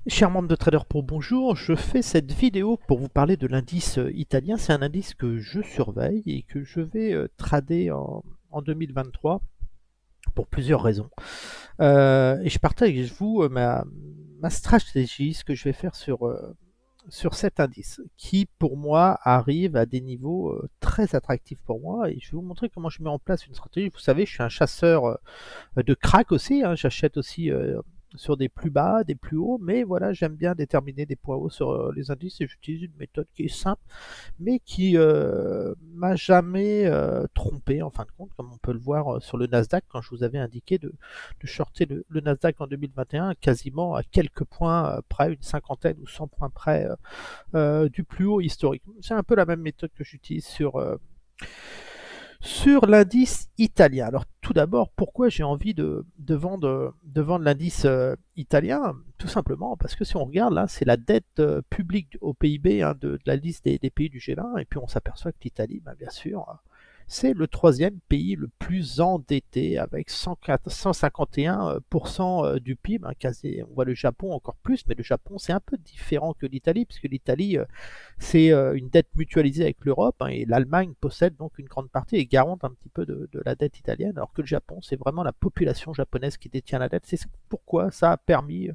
Chers membres de Trader Pro, bonjour. Je fais cette vidéo pour vous parler de l'indice italien. C'est un indice que je surveille et que je vais trader en 2023 pour plusieurs raisons. Et je partage avec vous ma stratégie, ce que je vais faire sur cet indice, qui pour moi arrive à des niveaux très attractifs pour moi. Et je vais vous montrer comment je mets en place une stratégie. Vous savez, je suis un chasseur de crack aussi, hein. J'achète aussi sur des plus bas, des plus hauts, mais voilà, j'aime bien déterminer des points hauts sur les indices et j'utilise une méthode qui est simple, mais qui m'a jamais trompé en fin de compte, comme on peut le voir sur le Nasdaq, quand je vous avais indiqué de shorter le Nasdaq en 2021, quasiment à quelques points près, une cinquantaine ou 100 points près du plus haut historique. C'est un peu la même méthode que j'utilise sur l'indice italien. Alors tout d'abord, pourquoi j'ai envie de vendre l'indice italien? Tout simplement parce que si on regarde là, c'est la dette publique au PIB, hein, de la liste des pays du G20, et puis on s'aperçoit que l'Italie, bien sûr, c'est le troisième pays le plus endetté avec 151% du PIB, hein, quasi. On voit le Japon encore plus, mais le Japon c'est un peu différent que l'Italie, puisque l'Italie c'est une dette mutualisée avec l'Europe, hein, et l'Allemagne possède donc une grande partie et garante un petit peu de la dette italienne, alors que le Japon, c'est vraiment la population japonaise qui détient la dette. C'est pourquoi ça a permis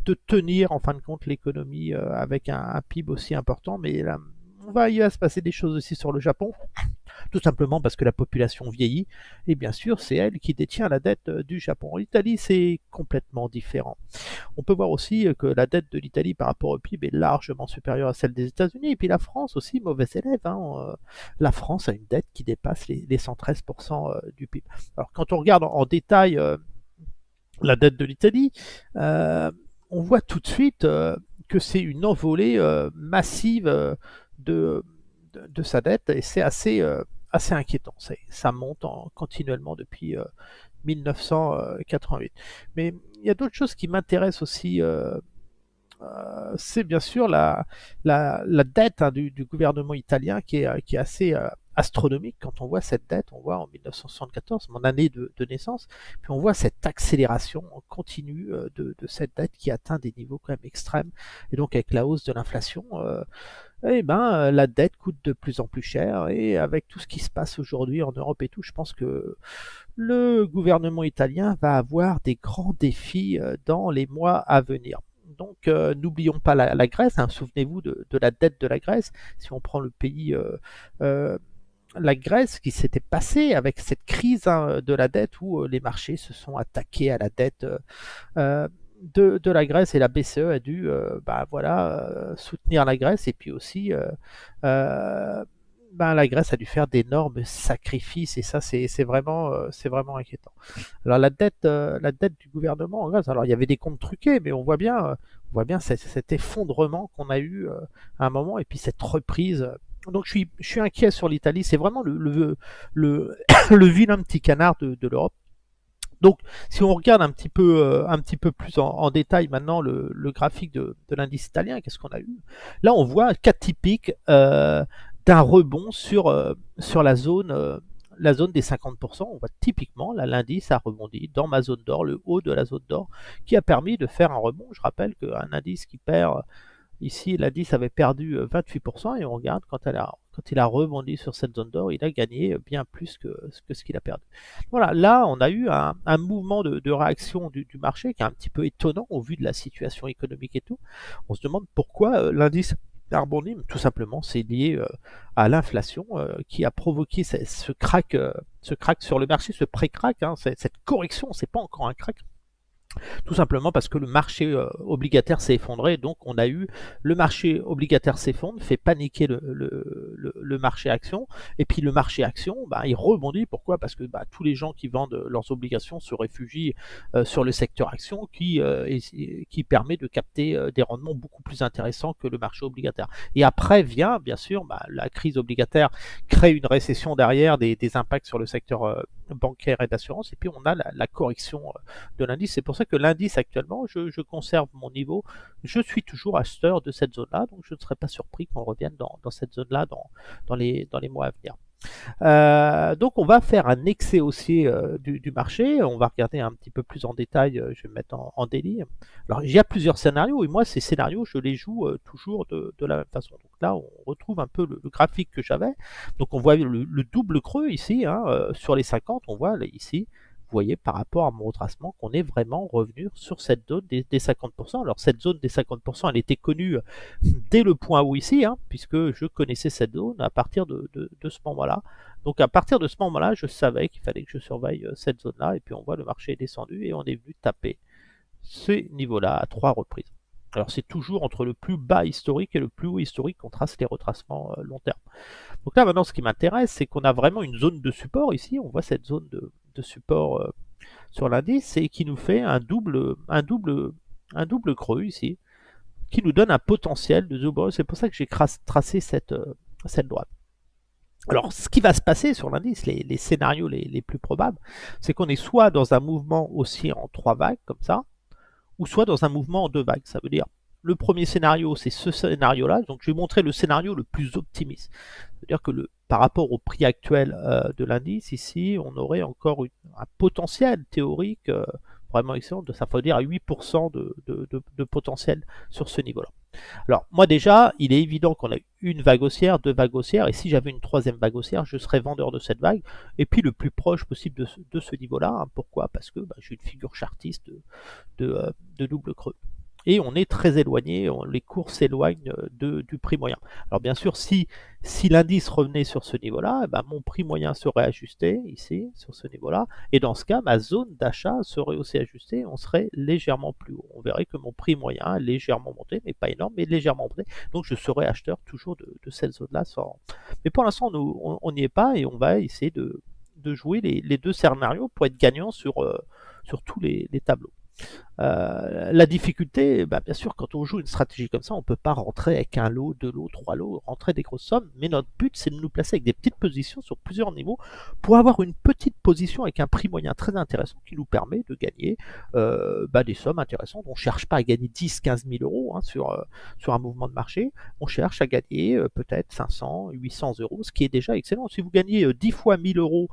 de tenir en fin de compte l'économie avec un PIB aussi important. Mais là, il va se passer des choses aussi sur le Japon, tout simplement parce que la population vieillit, et bien sûr, c'est elle qui détient la dette du Japon. L'Italie, c'est complètement différent. On peut voir aussi que la dette de l'Italie par rapport au PIB est largement supérieure à celle des États-Unis. Et puis la France aussi, mauvais élève, hein. La France a une dette qui dépasse les 113% du PIB. Alors quand on regarde en détail la dette de l'Italie, euh, on voit tout de suite que c'est une envolée massive de, de sa dette, et c'est assez inquiétant. Ça monte continuellement depuis 1988. Mais il y a d'autres choses qui m'intéressent aussi. C'est bien sûr la dette, hein, du gouvernement italien qui est assez astronomique. Quand on voit cette dette, on voit en 1974, mon année de naissance, puis on voit cette accélération continue de cette dette qui atteint des niveaux quand même extrêmes. Et donc avec la hausse de l'inflation, la dette coûte de plus en plus cher. Et avec tout ce qui se passe aujourd'hui en Europe et tout, je pense que le gouvernement italien va avoir des grands défis dans les mois à venir. Donc n'oublions pas la Grèce, hein. Souvenez-vous de la dette de la Grèce. Si on prend le pays, euh, la Grèce, qui s'était passé avec cette crise, hein, de la dette où les marchés se sont attaqués à la dette de la Grèce, et la BCE a dû soutenir la Grèce, et puis aussi la Grèce a dû faire d'énormes sacrifices, et ça c'est vraiment inquiétant. Alors la dette du gouvernement en Grèce, alors il y avait des comptes truqués, mais on voit bien cet effondrement qu'on a eu à un moment, et puis cette reprise. Donc je suis inquiet sur l'Italie. C'est vraiment le, le vilain petit canard de l'Europe. Donc, si on regarde un petit peu plus en détail maintenant le graphique de l'indice italien, qu'est-ce qu'on a eu? Là, on voit un cas typique d'un rebond sur la zone des 50%. On voit typiquement, là, l'indice a rebondi dans ma zone d'or, le haut de la zone d'or, qui a permis de faire un rebond. Je rappelle qu'un indice qui perd ici, l'indice avait perdu 28%, et on regarde quand il a rebondi sur cette zone d'or, il a gagné bien plus que ce qu'il a perdu. Voilà, là on a eu un mouvement de réaction du marché qui est un petit peu étonnant au vu de la situation économique et tout. On se demande pourquoi l'indice a rebondi. Tout simplement, c'est lié à l'inflation qui a provoqué ce crack sur le marché, ce pré-crack, hein, cette correction. C'est pas encore un crack, tout simplement parce que le marché obligataire s'est effondré. Donc on a eu le marché obligataire s'effondre, fait paniquer le marché action, et puis le marché action, il rebondit. Pourquoi? Parce que tous les gens qui vendent leurs obligations se réfugient sur le secteur action, qui permet de capter des rendements beaucoup plus intéressants que le marché obligataire. Et après vient bien sûr la crise obligataire, crée une récession derrière, des impacts sur le secteur bancaire et d'assurance, et puis on a la correction de l'indice. C'est pour ça que l'indice actuellement, je conserve mon niveau. Je suis toujours acheteur de cette zone-là, donc je ne serais pas surpris qu'on revienne dans cette zone-là dans les mois à venir. Donc on va faire un excès haussier du marché, on va regarder un petit peu plus en détail, je vais me mettre en daily. Alors il y a plusieurs scénarios et moi ces scénarios je les joue toujours de la même façon. Donc là on retrouve un peu le graphique que j'avais. Donc on voit le double creux ici, hein, sur les 50, on voit là, ici. Vous voyez par rapport à mon retracement qu'on est vraiment revenu sur cette zone des 50%. Alors cette zone des 50%, elle était connue dès le point haut ici, hein, puisque je connaissais cette zone à partir de ce moment-là. Donc à partir de ce moment-là, je savais qu'il fallait que je surveille cette zone-là, et puis on voit le marché est descendu, et on est venu taper ce niveau-là à 3 reprises. Alors c'est toujours entre le plus bas historique et le plus haut historique qu'on trace les retracements long terme. Donc là maintenant ce qui m'intéresse, c'est qu'on a vraiment une zone de support ici, on voit cette zone de support sur l'indice, et qui nous fait un double creux ici, qui nous donne un potentiel de zoom. C'est pour ça que j'ai tracé cette droite. Alors, ce qui va se passer sur l'indice, les scénarios les plus probables, c'est qu'on est soit dans un mouvement haussier en 3 vagues, comme ça, ou soit dans un mouvement en 2 vagues. Ça veut dire, le premier scénario, c'est ce scénario-là. Donc, je vais montrer le scénario le plus optimiste. C'est-à-dire que par rapport au prix actuel de l'indice, ici, on aurait encore un potentiel théorique vraiment excellent. Ça veut dire à 8% de potentiel sur ce niveau-là. Alors, moi déjà, il est évident qu'on a une vague haussière, 2 vagues haussières, et si j'avais une 3e vague haussière, je serais vendeur de cette vague, et puis le plus proche possible de ce niveau-là. Hein. Pourquoi? Parce que j'ai une figure chartiste de double creux. Et on est très éloigné, les cours s'éloignent du prix moyen. Alors bien sûr, si l'indice revenait sur ce niveau-là, mon prix moyen serait ajusté ici, sur ce niveau-là, et dans ce cas, ma zone d'achat serait aussi ajustée, on serait légèrement plus haut. On verrait que mon prix moyen est légèrement monté, mais pas énorme, mais légèrement monté, donc je serais acheteur toujours de cette zone-là. Mais pour l'instant, on n'y est pas, et on va essayer de jouer les deux scénarios pour être gagnant sur tous les tableaux. La difficulté, bien sûr, quand on joue une stratégie comme ça, on ne peut pas rentrer avec un lot, 2 lots, 3 lots, rentrer des grosses sommes, mais notre but, c'est de nous placer avec des petites positions sur plusieurs niveaux pour avoir une petite position avec un prix moyen très intéressant qui nous permet de gagner des sommes intéressantes. On ne cherche pas à gagner 10, 15 000 euros sur un mouvement de marché, on cherche à gagner peut-être 500, 800 euros, ce qui est déjà excellent. Si vous gagnez 10 fois 1000 euros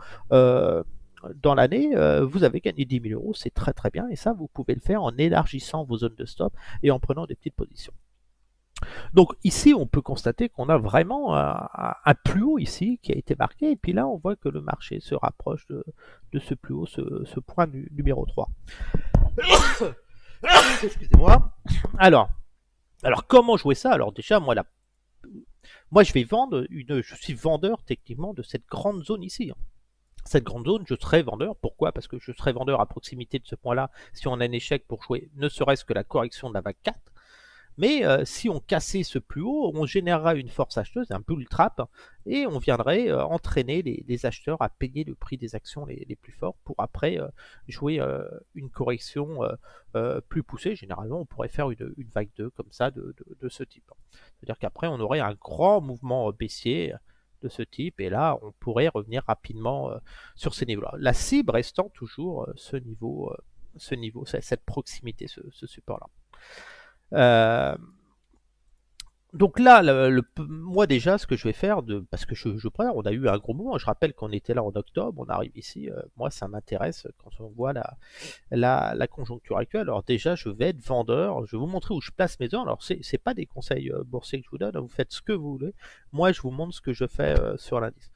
dans l'année, vous avez gagné 10 000 euros, c'est très très bien, et ça vous pouvez le faire en élargissant vos zones de stop et en prenant des petites positions. Donc ici on peut constater qu'on a vraiment un plus haut ici qui a été marqué, et puis là on voit que le marché se rapproche de ce plus haut, ce point numéro 3. Excusez-moi. Alors comment jouer ça? Alors déjà moi je vais vendre je suis vendeur techniquement de cette grande zone ici. Cette grande zone, je serai vendeur. Pourquoi? Parce que je serai vendeur à proximité de ce point-là si on a un échec pour jouer ne serait-ce que la correction de la vague 4. Mais si on cassait ce plus haut, on générera une force acheteuse, un bull trap, et on viendrait entraîner les acheteurs à payer le prix des actions les plus forts pour après jouer une correction plus poussée. Généralement, on pourrait faire une vague 2 comme ça de ce type. C'est-à-dire qu'après, on aurait un grand mouvement baissier de ce type, et là, on pourrait revenir rapidement sur ces niveaux-là. La cible restant toujours ce niveau, cette proximité, ce support-là. Donc là, moi déjà, ce que je vais faire, parce que je prends, on a eu un gros mouvement, je rappelle qu'on était là en octobre, on arrive ici, moi ça m'intéresse quand on voit la conjoncture actuelle. Alors déjà, je vais être vendeur, je vais vous montrer où je place mes ordres. Alors c'est pas des conseils boursiers que je vous donne, vous faites ce que vous voulez, moi je vous montre ce que je fais sur l'indice.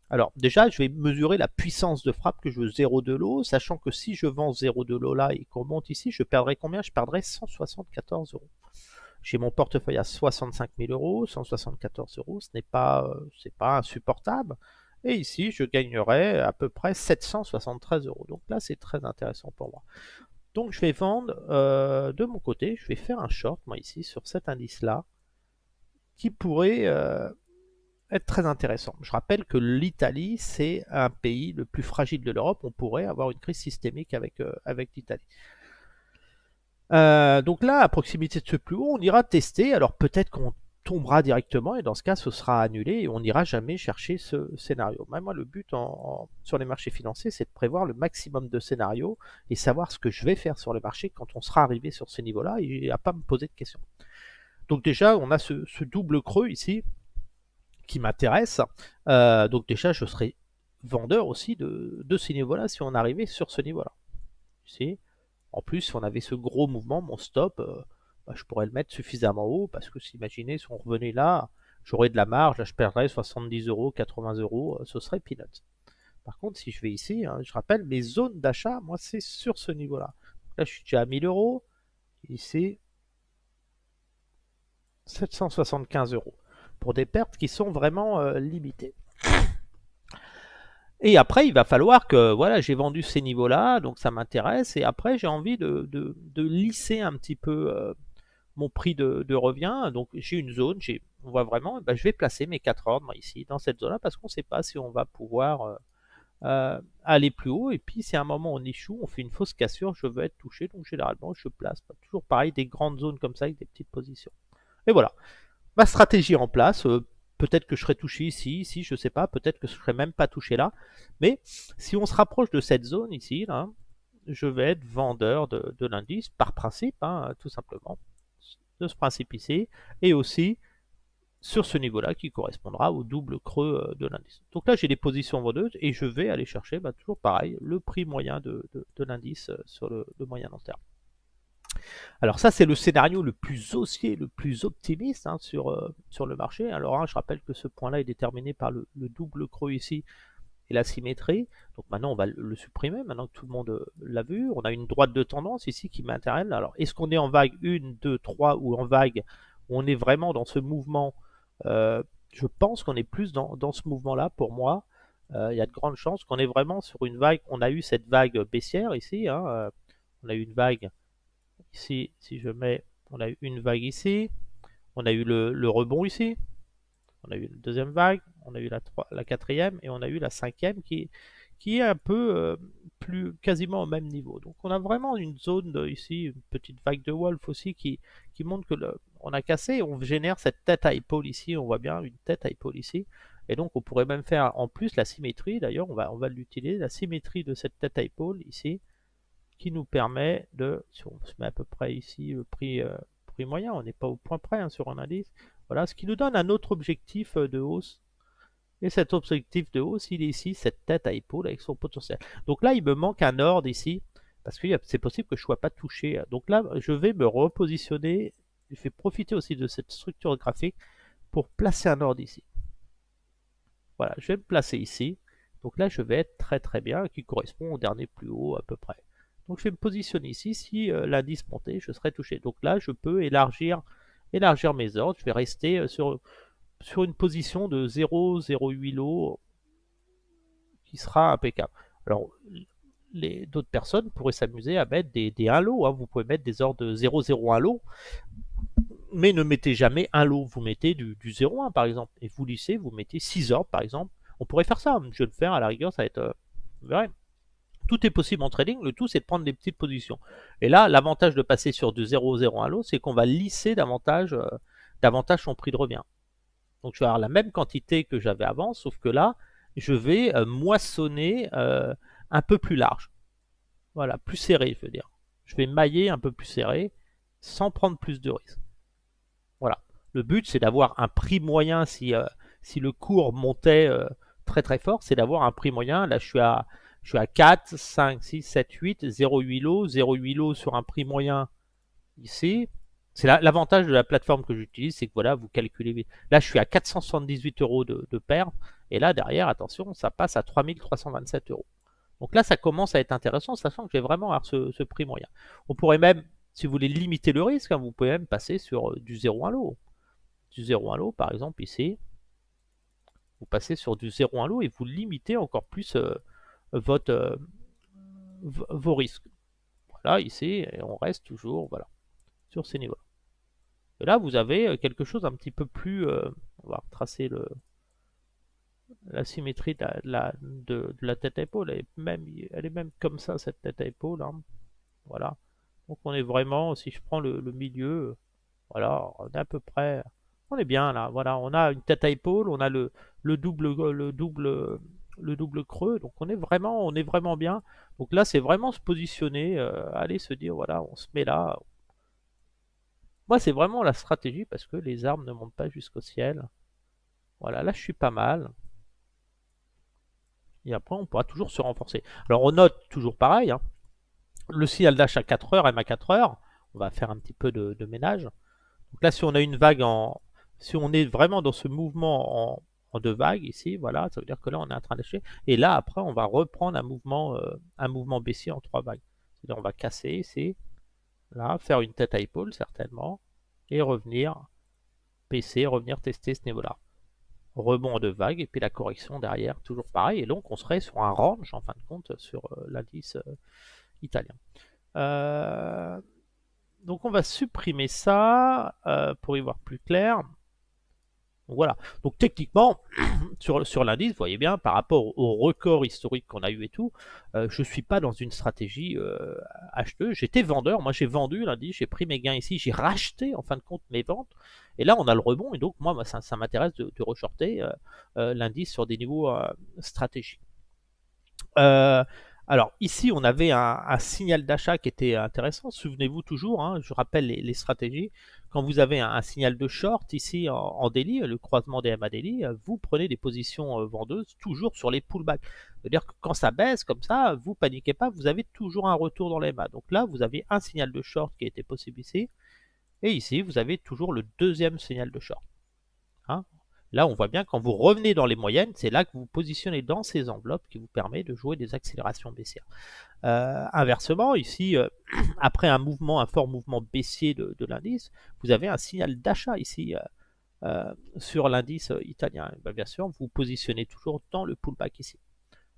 Alors déjà, je vais mesurer la puissance de frappe que je veux 0,2 lot, sachant que si je vends 0,2 lot là et qu'on monte ici, je perdrai combien? Je perdrai 174 euros. J'ai mon portefeuille à 65 000 euros, 174 euros, ce n'est pas insupportable. Et ici, je gagnerai à peu près 773 euros. Donc là, c'est très intéressant pour moi. Donc je vais vendre de mon côté, je vais faire un short, moi ici, sur cet indice-là, qui pourrait être très intéressant. Je rappelle que l'Italie, c'est un pays le plus fragile de l'Europe. On pourrait avoir une crise systémique avec l'Italie. Donc là, à proximité de ce plus haut, on ira tester. Alors peut-être qu'on tombera directement, et dans ce cas, ce sera annulé et on n'ira jamais chercher ce scénario. Mais moi, le but sur les marchés financiers, c'est de prévoir le maximum de scénarios et savoir ce que je vais faire sur les marchés quand on sera arrivé sur ces niveaux-là, et à pas me poser de questions. Donc déjà, on a ce double creux ici, qui m'intéresse. Donc déjà, je serai vendeur aussi de ces niveaux-là si on arrivait sur ce niveau-là. En plus, si on avait ce gros mouvement, mon stop, bah, je pourrais le mettre suffisamment haut parce que si imaginez, si on revenait là, j'aurais de la marge, là je perdrais 70 euros, 80 euros, ce serait peanuts. Par contre, si je vais ici, hein, je rappelle, mes zones d'achat, moi c'est sur ce niveau-là. Là, je suis déjà à 1000 euros, ici 775 euros pour des pertes qui sont vraiment limitées. Et après, il va falloir que, voilà, j'ai vendu ces niveaux-là, donc ça m'intéresse, et après, j'ai envie de lisser un petit peu mon prix de revient. Donc, j'ai une zone, on voit vraiment, ben, je vais placer mes 4 ordres ici, dans cette zone-là, parce qu'on ne sait pas si on va pouvoir aller plus haut, et puis si à un moment on échoue, on fait une fausse cassure, je veux être touché, donc généralement, je place, toujours pareil, des grandes zones comme ça, avec des petites positions. Et voilà, ma stratégie en place. Peut-être que je serai touché ici, je sais pas, peut-être que je serai même pas touché là. Mais si on se rapproche de cette zone ici, là, je vais être vendeur de l'indice par principe, hein, tout simplement, de ce principe ici, et aussi sur ce niveau-là qui correspondra au double creux de l'indice. Donc là, j'ai des positions vendeuses et je vais aller chercher, bah, toujours pareil, le prix moyen de l'indice sur le moyen long terme. Alors ça, c'est le scénario le plus haussier, le plus optimiste hein, sur le marché. Alors hein, je rappelle que ce point-là est déterminé par le double creux ici et la symétrie. Donc maintenant, on va le supprimer, maintenant que tout le monde l'a vu. On a une droite de tendance ici qui m'intéresse. Alors, est-ce qu'on est en vague 1, 2, 3 ou en vague où on est vraiment dans ce mouvement Je pense qu'on est plus dans ce mouvement-là pour moi. Il y a de grandes chances qu'on est vraiment sur une vague. On a eu cette vague baissière ici. Hein, on a eu une vague ici, si je mets, on a eu une vague ici, on a eu le rebond ici, on a eu la deuxième vague, on a eu la quatrième et on a eu la cinquième qui est un peu plus quasiment au même niveau. Donc on a vraiment une zone ici, une petite vague de Wolf aussi qui montre que on a cassé, on génère cette tête à épaule ici, on voit bien une tête à épaule ici. Et donc on pourrait même faire en plus la symétrie, d'ailleurs on va l'utiliser, la symétrie de cette tête à épaule ici, qui nous permet de, si on se met à peu près ici le prix moyen, on n'est pas au point près hein, sur un indice, voilà, ce qui nous donne un autre objectif de hausse. Et cet objectif de hausse, il est ici, cette tête à épaule avec son potentiel. Donc là, il me manque un ordre ici, parce que c'est possible que je ne sois pas touché. Donc là, je vais me repositionner, je vais profiter aussi de cette structure graphique pour placer un ordre ici. Voilà, je vais me placer ici. Donc là, je vais être très très bien, qui correspond au dernier plus haut à peu près. Donc je vais me positionner ici. Si l'indice montait, je serais touché. Donc là, je peux élargir mes ordres. Je vais rester sur une position de 0,08 lots qui sera impeccable. Alors, d'autres personnes pourraient s'amuser à mettre des 1 lot. Hein. Vous pouvez mettre des ordres de 0,01 lot, mais ne mettez jamais un lot. Vous mettez du 0,1 par exemple. Et vous lissez, vous mettez 6 ordres par exemple. On pourrait faire ça. Je vais le faire à la rigueur, ça va être... vous verrez. Tout est possible en trading, le tout c'est de prendre des petites positions. Et là, l'avantage de passer sur du 0,01 lot, c'est qu'on va lisser davantage son prix de revient. Donc je vais avoir la même quantité que j'avais avant, sauf que là, je vais moissonner un peu plus large. Voilà, plus serré, je veux dire. Je vais mailler un peu plus serré, sans prendre plus de risques. Voilà. Le but, c'est d'avoir un prix moyen si le cours montait très très fort, c'est d'avoir un prix moyen. Là, je suis à 4, 5, 6, 7, 8, 0,8 lots. 0,8 lots sur un prix moyen ici. C'est l'avantage de la plateforme que j'utilise, c'est que voilà, vous calculez vite. Là, je suis à 478 euros de perte. Et là, derrière, attention, ça passe à 3327 euros. Donc là, ça commence à être intéressant, sachant que j'ai vraiment avoir ce prix moyen. On pourrait même, si vous voulez limiter le risque, hein, vous pouvez même passer sur du 0,1 lot. Du 0,1 lot, par exemple, ici. Vous passez sur du 0,1 lot et vous limitez encore plus vos risques. Voilà, ici, et on reste toujours voilà, sur ces niveaux. Et là, vous avez quelque chose un petit peu plus... on va retracer la symétrie de la tête à épaule. Elle est même comme ça, cette tête à épaule. Hein. Voilà. Donc on est vraiment, si je prends le milieu, voilà, on est à peu près... On est bien là, voilà, on a une tête à épaule, on a le double creux, donc on est vraiment bien. Donc là, c'est vraiment se positionner, aller se dire, voilà, on se met là. Moi, c'est vraiment la stratégie parce que les arbres ne montent pas jusqu'au ciel. Voilà, là je suis pas mal. Et après, on pourra toujours se renforcer. Alors on note toujours pareil, hein, le signal d'achat 4 heures, MA 4 heures. On va faire un petit peu de ménage. Donc là, si on a une vague en... Si on est vraiment dans ce mouvement en deux vagues ici, voilà, ça veut dire que là, on est en train d'acheter. Et là, après, on va reprendre un mouvement baissier en trois vagues. C'est-à-dire, on va casser ici, là, faire une tête à épaule, certainement, et revenir, PC, revenir tester ce niveau-là. Rebond en deux vagues, et puis la correction derrière, toujours pareil. Et donc, on serait sur un range, en fin de compte, sur l'indice italien. Donc, on va supprimer ça pour y voir plus clair. Donc voilà. Donc techniquement, sur l'indice, vous voyez bien, par rapport au record historique qu'on a eu et tout, je ne suis pas dans une stratégie acheteuse. J'étais vendeur, moi j'ai vendu l'indice, j'ai pris mes gains ici, j'ai racheté en fin de compte mes ventes. Et là, on a le rebond, et donc moi, ça m'intéresse de reshorter l'indice sur des niveaux stratégiques. Alors ici, on avait un signal d'achat qui était intéressant. Souvenez-vous toujours, hein, je rappelle les stratégies. Quand vous avez un signal de short ici en daily, le croisement des MA daily, vous prenez des positions vendeuses toujours sur les pullbacks. C'est-à-dire que quand ça baisse comme ça, vous paniquez pas, vous avez toujours un retour dans les MA. Donc là, vous avez un signal de short qui a été possible ici. Et ici, vous avez toujours le deuxième signal de short. Hein. Là, on voit bien quand vous revenez dans les moyennes, c'est là que vous vous positionnez dans ces enveloppes qui vous permet de jouer des accélérations baissières. Inversement, ici, après un fort mouvement baissier de l'indice, vous avez un signal d'achat ici sur l'indice italien. Et bien sûr, vous vous positionnez toujours dans le pullback ici.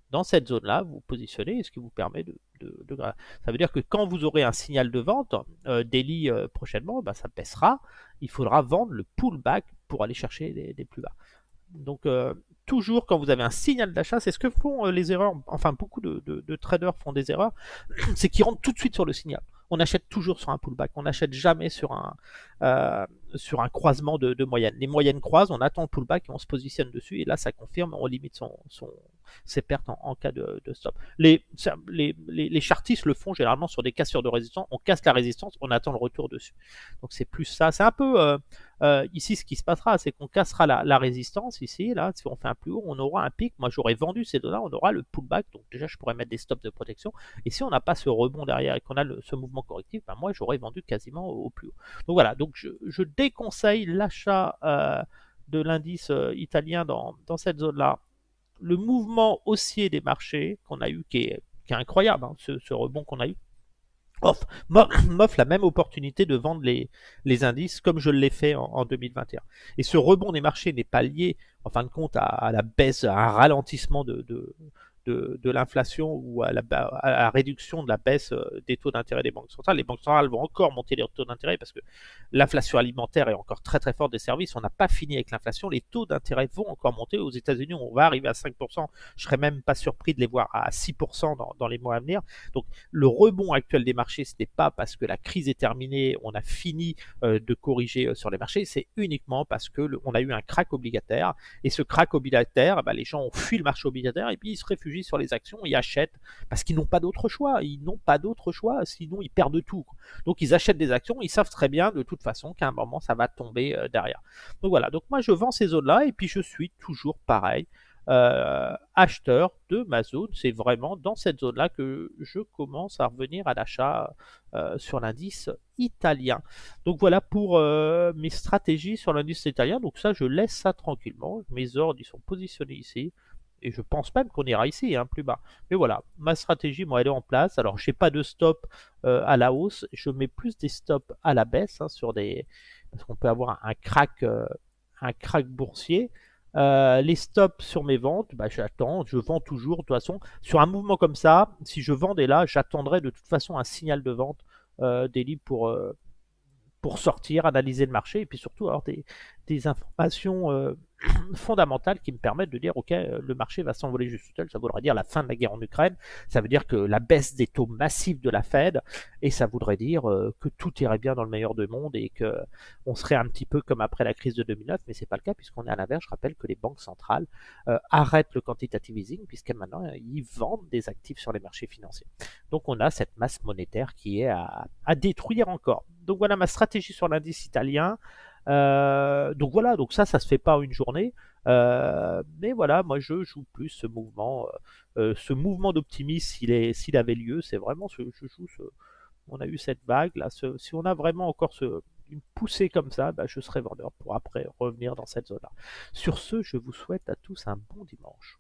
Dans cette zone-là, vous vous positionnez, ce qui vous permet Ça veut dire que quand vous aurez un signal de vente, daily prochainement, ben, ça baissera. Il faudra vendre le pullback pour aller chercher des plus bas. Donc, toujours quand vous avez un signal d'achat, c'est ce que font les erreurs, enfin beaucoup de traders font des erreurs, c'est qu'ils rentrent tout de suite sur le signal. On achète toujours sur un pullback, on n'achète jamais sur un croisement de moyennes. Les moyennes croisent, on attend le pullback et on se positionne dessus, et là ça confirme, on limite ses pertes en cas de stop. Les chartistes le font généralement sur des cassures de résistance, on casse la résistance, on attend le retour dessus. Donc c'est plus ça, c'est un peu... ici, ce qui se passera, c'est qu'on cassera la résistance ici, là, si on fait un plus haut, on aura un pic. Moi, j'aurais vendu ces deux-là, on aura le pullback. Donc déjà, je pourrais mettre des stops de protection. Et si on n'a pas ce rebond derrière et qu'on a ce mouvement correctif, ben moi, j'aurais vendu quasiment au plus haut. Donc voilà, donc je déconseille l'achat de l'indice italien dans cette zone-là. Le mouvement haussier des marchés qu'on a eu, qui est incroyable, hein, ce rebond qu'on a eu, m'offre la même opportunité de vendre les indices comme je l'ai fait en 2021. Et ce rebond des marchés n'est pas lié, en fin de compte, à la baisse, à un ralentissement de l'inflation ou à la réduction de la baisse des taux d'intérêt des banques centrales. Les banques centrales vont encore monter les taux d'intérêt parce que l'inflation alimentaire est encore très très forte des services. On n'a pas fini avec l'inflation. Les taux d'intérêt vont encore monter. Aux États-Unis, on va arriver à 5%. Je serais même pas surpris de les voir à 6% dans les mois à venir. Donc le rebond actuel des marchés, ce n'est pas parce que la crise est terminée, on a fini de corriger sur les marchés, c'est uniquement parce que on a eu un crack obligataire. Et ce crack obligataire, bah, les gens ont fui le marché obligataire et puis ils se réfugient sur les actions, ils achètent parce qu'ils n'ont pas d'autre choix. Ils n'ont pas d'autre choix, sinon ils perdent tout. Donc ils achètent des actions, ils savent très bien de toute façon qu'à un moment ça va tomber derrière. Donc voilà, donc moi je vends ces zones-là et puis je suis toujours pareil. Acheteur de ma zone, c'est vraiment dans cette zone-là que je commence à revenir à l'achat sur l'indice italien. Donc voilà pour mes stratégies sur l'indice italien. Donc ça, je laisse ça tranquillement. Mes ordres, ils sont positionnés ici. Et je pense même qu'on ira ici, hein, plus bas. Mais voilà, ma stratégie, moi, elle est en place. Alors, je n'ai pas de stop à la hausse. Je mets plus des stops à la baisse hein, parce qu'on peut avoir un crack boursier. Les stops sur mes ventes, bah, j'attends, je vends toujours. De toute façon, sur un mouvement comme ça, si je vendais là, j'attendrai de toute façon un signal de vente daily pour sortir, analyser le marché et puis surtout avoir des informations fondamentales qui me permettent de dire ok, le marché va s'envoler juste tout seul. Ça voudrait dire la fin de la guerre en Ukraine, ça veut dire que la baisse des taux massifs de la Fed, et ça voudrait dire que tout irait bien dans le meilleur des mondes et que on serait un petit peu comme après la crise de 2009, mais c'est pas le cas puisqu'on est à l'inverse. Je rappelle que les banques centrales arrêtent le quantitative easing puisque maintenant ils vendent des actifs sur les marchés financiers. Donc on a cette masse monétaire qui est à détruire encore. Donc voilà ma stratégie sur l'indice italien. Donc voilà, donc ça se fait pas en une journée. Mais voilà, moi je joue plus ce mouvement d'optimisme s'il avait lieu, c'est vraiment je joue on a eu cette vague là, si on a vraiment encore une poussée comme ça, bah, je serai vendeur pour après revenir dans cette zone-là. Sur ce, je vous souhaite à tous un bon dimanche.